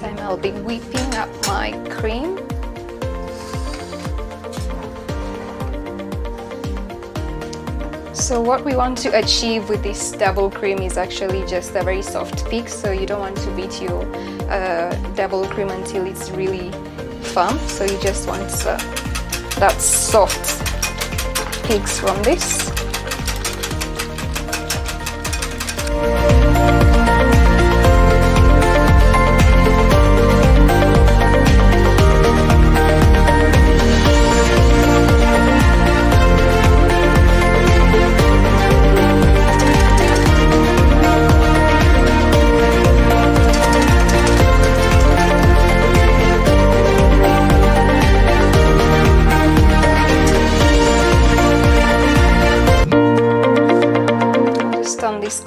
time I'll be whipping up my cream. So what we want to achieve with this double cream is actually just a very soft peak, so you don't want to beat your double cream until it's really firm. So you just want that soft peaks from this.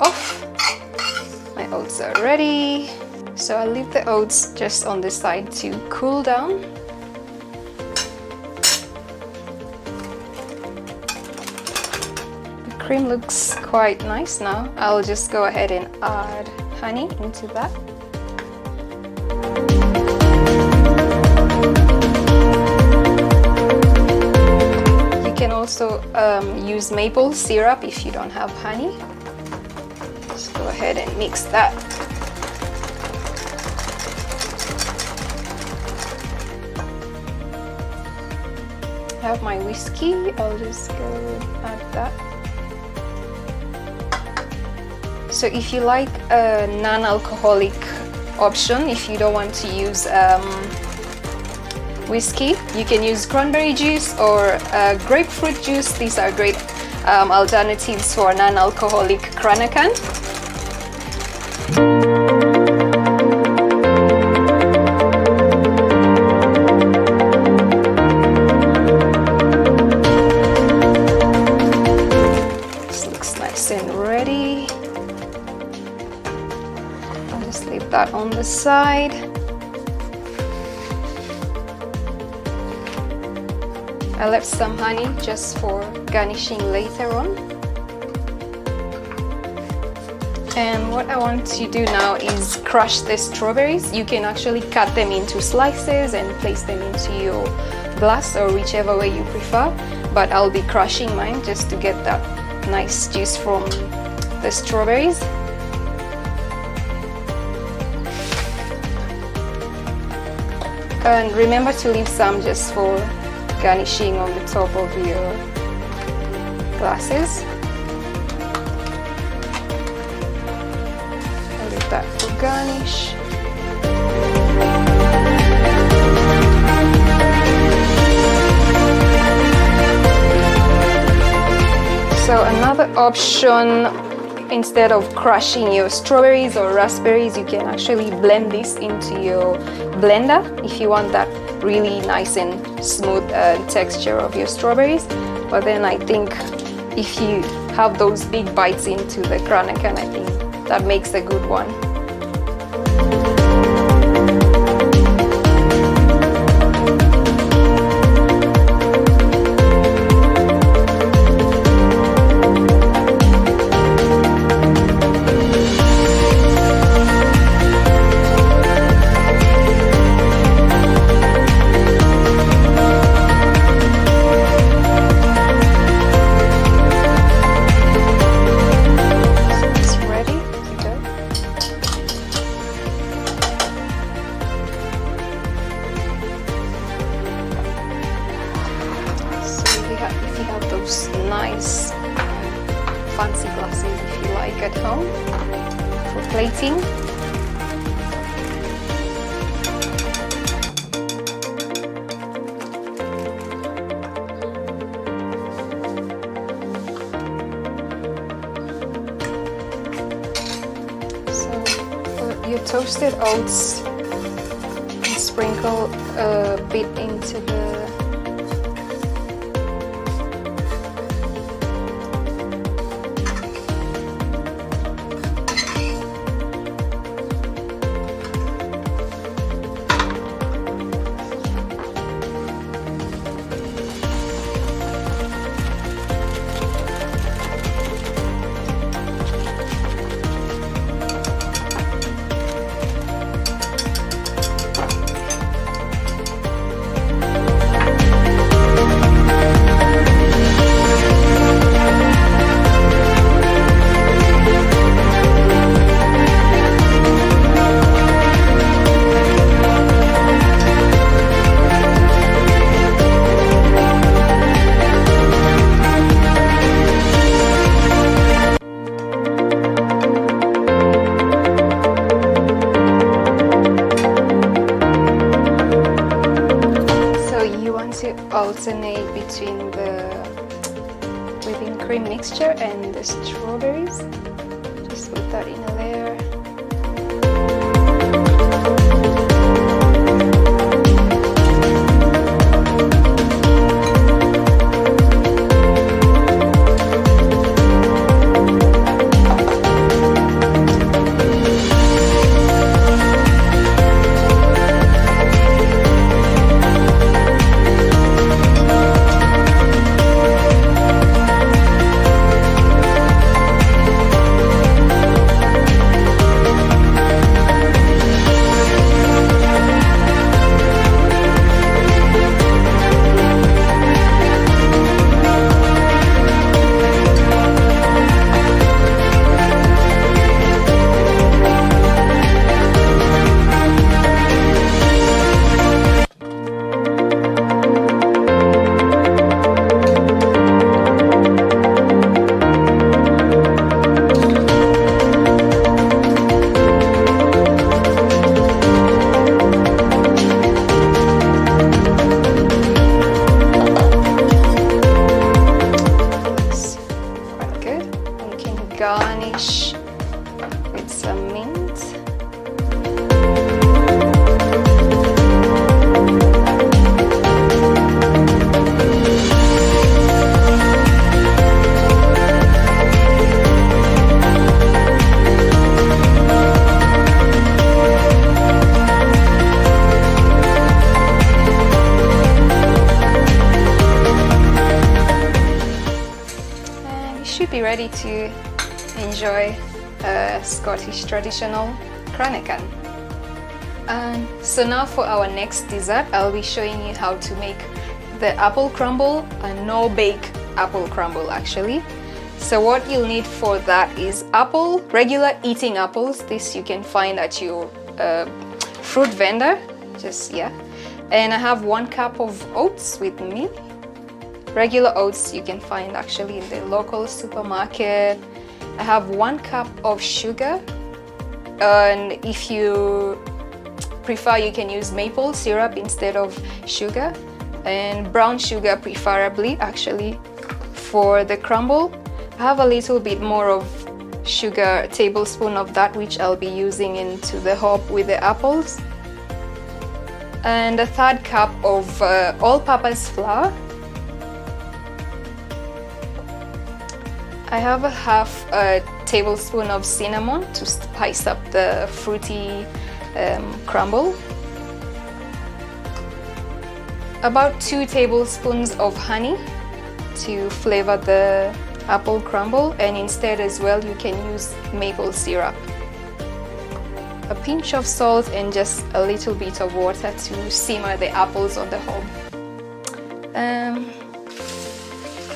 Off. My oats are ready, so I'll leave the oats just on the side to cool down. The cream looks quite nice now. I'll just go ahead and add honey into that. You can also use maple syrup if you don't have honey. Go ahead and mix that. I have my whiskey, I'll just go add that. So if you like a non-alcoholic option, if you don't want to use whiskey, you can use cranberry juice or grapefruit juice. These are great alternatives for non-alcoholic Kranakan. This looks nice and ready. I'll just leave that on the side. I left some honey just for garnishing later on. And what I want to do now is crush the strawberries. You can actually cut them into slices and place them into your glass or whichever way you prefer. But I'll be crushing mine just to get that nice juice from the strawberries. And remember to leave some just for garnishing on the top of your glasses. I'll leave that for garnish. So another option, instead of crushing your strawberries or raspberries, you can actually blend this into your blender if you want that really nice and smooth texture of your strawberries. But then I think if you have those big bites into the Kranakan, I think that makes a good one. If you have those nice fancy glasses, if you like, at home for plating. So for your toasted oats, sprinkle a bit into the alternate between the whipping cream mixture and the strawberries. Just put that in a layer. Garnish with some mint. And you should be ready to enjoy a Scottish traditional cranachan. And so now for our next dessert, I'll be showing you how to make the apple crumble, a no-bake apple crumble actually. So what you'll need for that is apple, regular eating apples. This you can find at your fruit vendor, And I have 1 cup of oats with me. Regular oats you can find actually in the local supermarket. I have 1 cup of sugar, and if you prefer you can use maple syrup instead of sugar, and brown sugar preferably actually for the crumble. I have a little bit more of sugar, a tablespoon of that, which I'll be using into the hob with the apples, and a 1/3 cup of all-purpose flour. I have a 1/2 tablespoon of cinnamon to spice up the fruity crumble. About 2 tablespoons of honey to flavor the apple crumble, and instead as well you can use maple syrup. A pinch of salt and just a little bit of water to simmer the apples on the hob.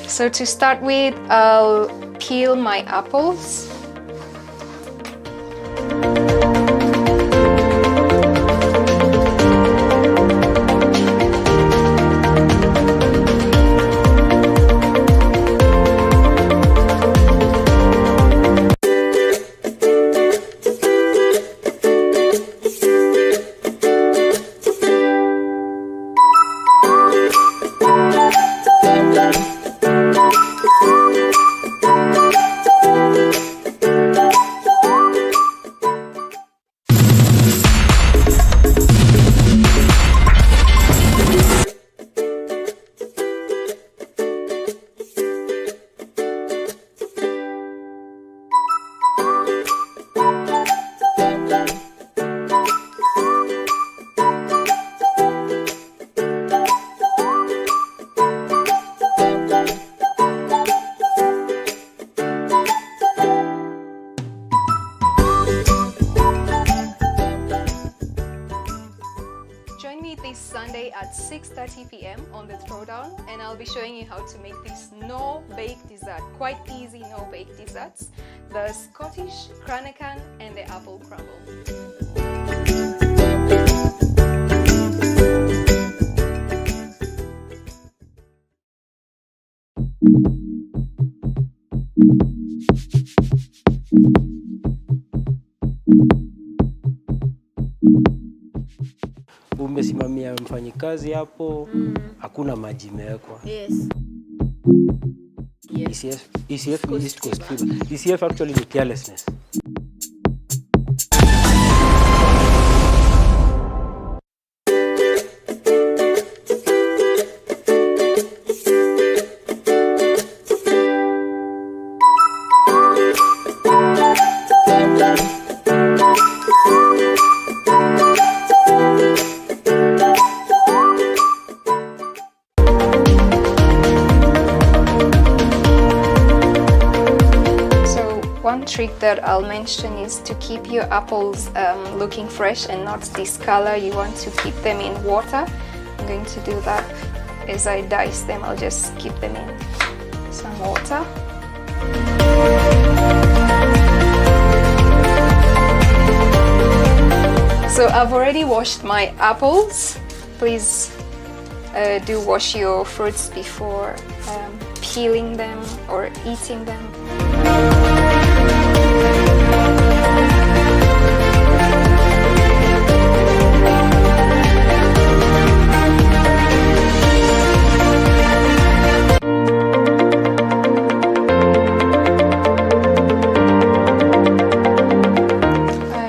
So to start with, I'll peel my apples. This Sunday at 6:30 p.m. on the Throwdown, and I'll be showing you how to make this no-bake dessert. Quite easy no-bake desserts. The Scottish cranachan and the apple crumble. umesimamia mfanyikazi hapo, hakuna maji imewekwa. Yes. ECF ni East Coast Fever. ECF actually ni carelessness. One trick that I'll mention is to keep your apples looking fresh and not discolor. You want to keep them in water. I'm going to do that as I dice them. I'll just keep them in some water. So I've already washed my apples. Please do wash your fruits before peeling them or eating them.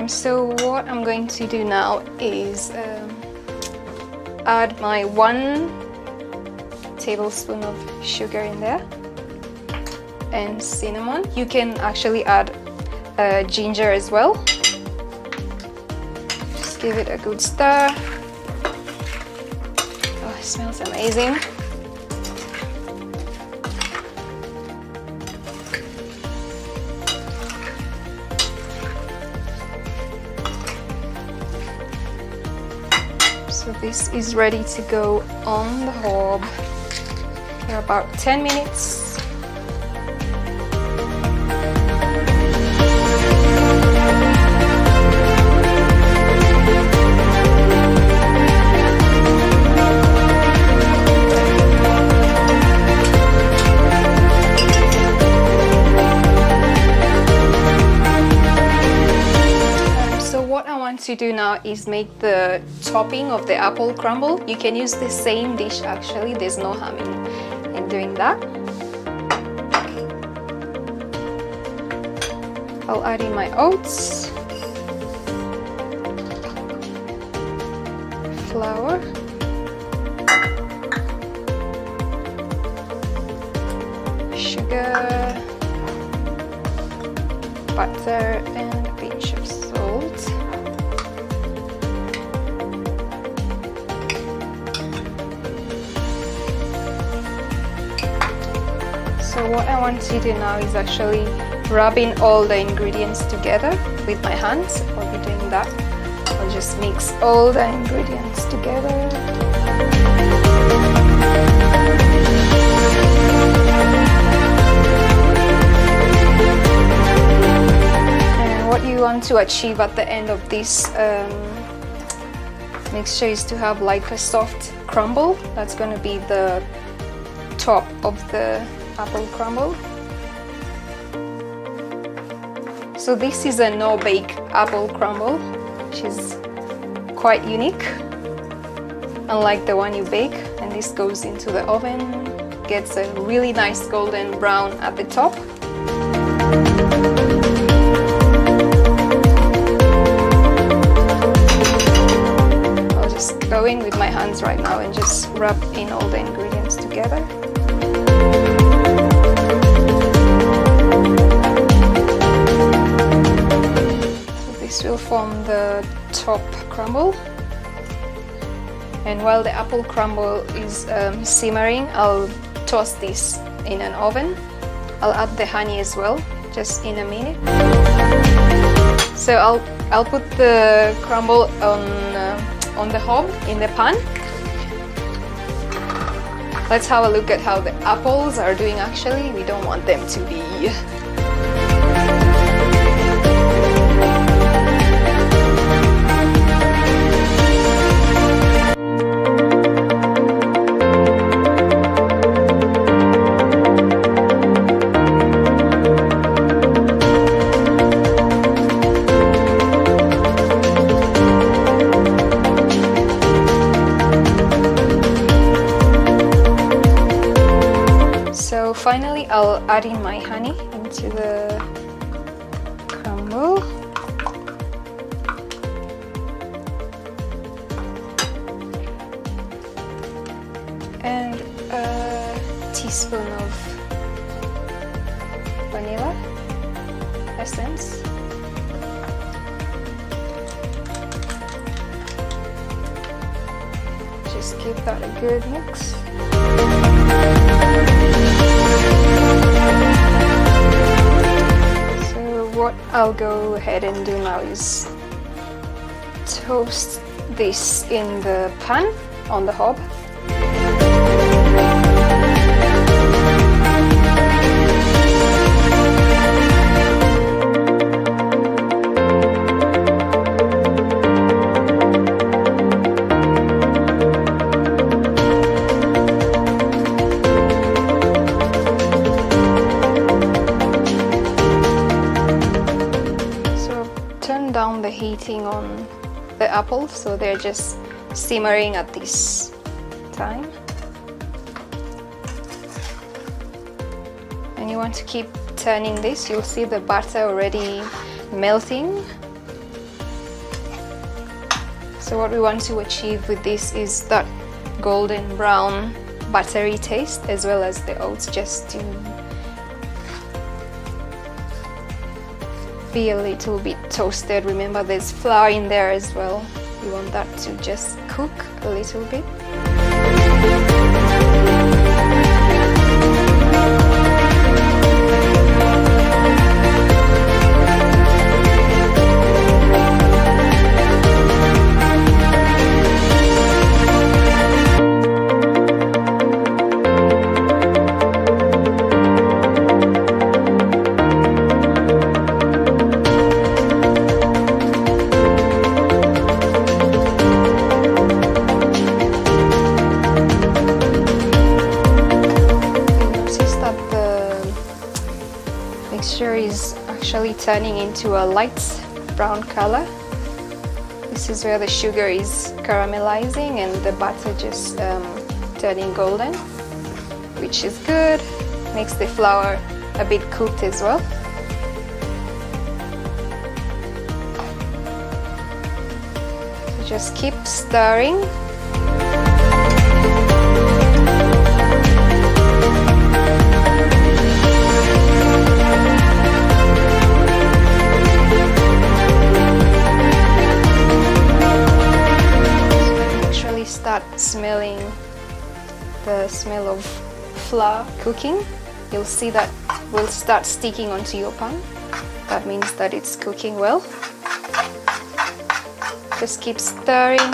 So what I'm going to do now is add my 1 tablespoon of sugar in there and cinnamon. You can actually add ginger as well. Just give it a good stir. Oh, it smells amazing. So this is ready to go on the hob for about 10 minutes. To do now is make the topping of the apple crumble. You can use the same dish actually, there's no harm in doing that. I'll add in my oats, flour, sugar, butter, and a pinch of salt. So what I want to do now is actually rubbing all the ingredients together with my hands. I'll be doing that. I'll just mix all the ingredients together. And what you want to achieve at the end of this mixture is to have like a soft crumble. That's going to be the top of the apple crumble. So this is a no-bake apple crumble, which is quite unique, unlike the one you bake. And this goes into the oven, gets a really nice golden brown at the top. I'll just go in with my hands right now and just rub in all the ingredients together. This will form the top crumble, and while the apple crumble is simmering, I'll toss this in an oven. I'll add the honey as well, just in a minute. So I'll put the crumble on the hob in the pan. Let's have a look at how the apples are doing actually. We don't want them to be I'll add in my honey into the crumble. And a teaspoon of vanilla essence. Just give that a good mix. So what I'll go ahead and do now is toast this in the pan on the hob. Down the heating on the apples, so they're just simmering at this time. And you want to keep turning this. You'll see the butter already melting. So what we want to achieve with this is that golden brown buttery taste, as well as the oats just to be a little bit toasted. Remember, there's flour in there as well. You want that to just cook a little bit. Is actually turning into a light brown color. This is where the sugar is caramelizing and the butter just turning golden, which is good. Makes the flour a bit cooked as well. So just keep stirring. Start smelling the smell of flour cooking. You'll see that will start sticking onto your pan. That means that it's cooking well. Just keep stirring.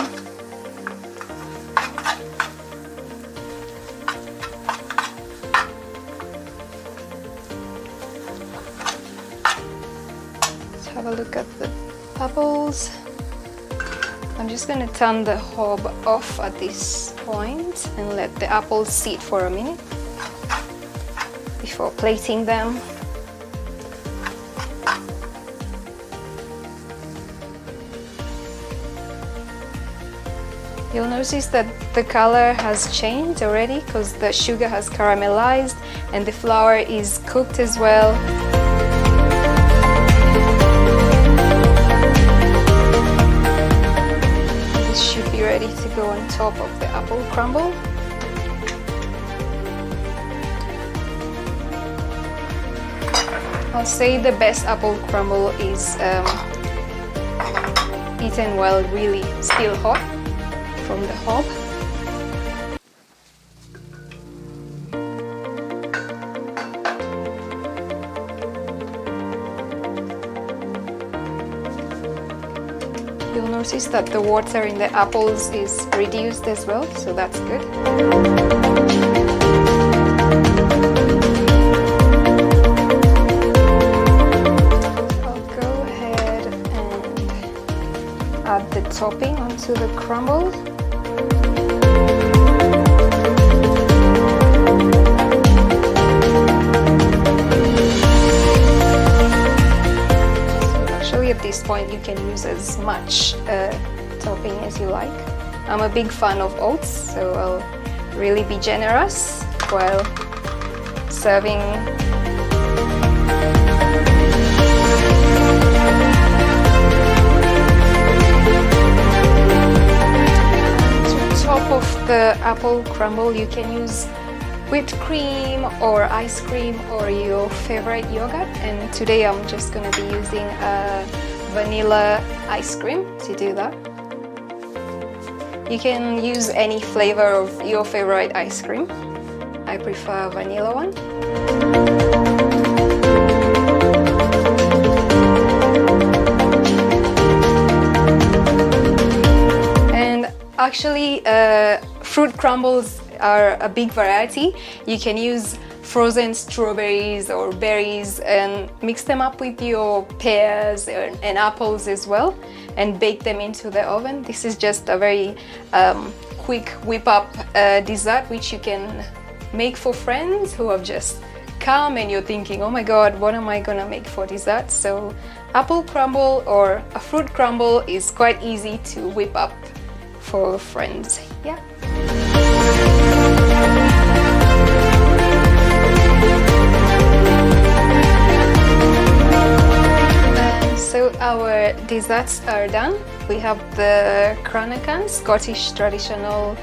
Let's have a look at the bubbles. I'm just going to turn the hob off at this point and let the apples sit for a minute before plating them. You'll notice that the color has changed already because the sugar has caramelized and the flour is cooked as well. Should be ready to go on top of the apple crumble. I'll say the best apple crumble is eaten while really still hot from the hob. You'll notice that the water in the apples is reduced as well, so that's good. I'll go ahead and add the topping onto the crumble. At this point you can use as much topping as you like. I'm a big fan of oats, so I'll really be generous while serving. To top of the apple crumble, you can use whipped cream or ice cream or your favorite yogurt, and today I'm just going to be using a vanilla ice cream to do that. You can use any flavor of your favorite ice cream. I prefer vanilla one. And actually fruit crumbles are a big variety. You can use frozen strawberries or berries and mix them up with your pears and apples as well and bake them into the oven. This is just a very quick whip up dessert which you can make for friends who have just come and you're thinking, oh my god, what am I gonna make for dessert? So apple crumble or a fruit crumble is quite easy to whip up for friends. Yeah. So our desserts are done. We have the Kranakan, Scottish traditional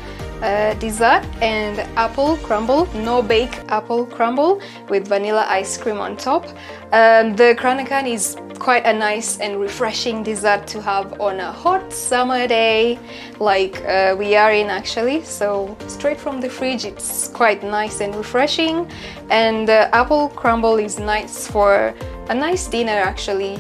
dessert, and apple crumble, no bake apple crumble with vanilla ice cream on top. The Kranakan is quite a nice and refreshing dessert to have on a hot summer day like we are in actually. So straight from the fridge, it's quite nice and refreshing. And the apple crumble is nice for a nice dinner actually.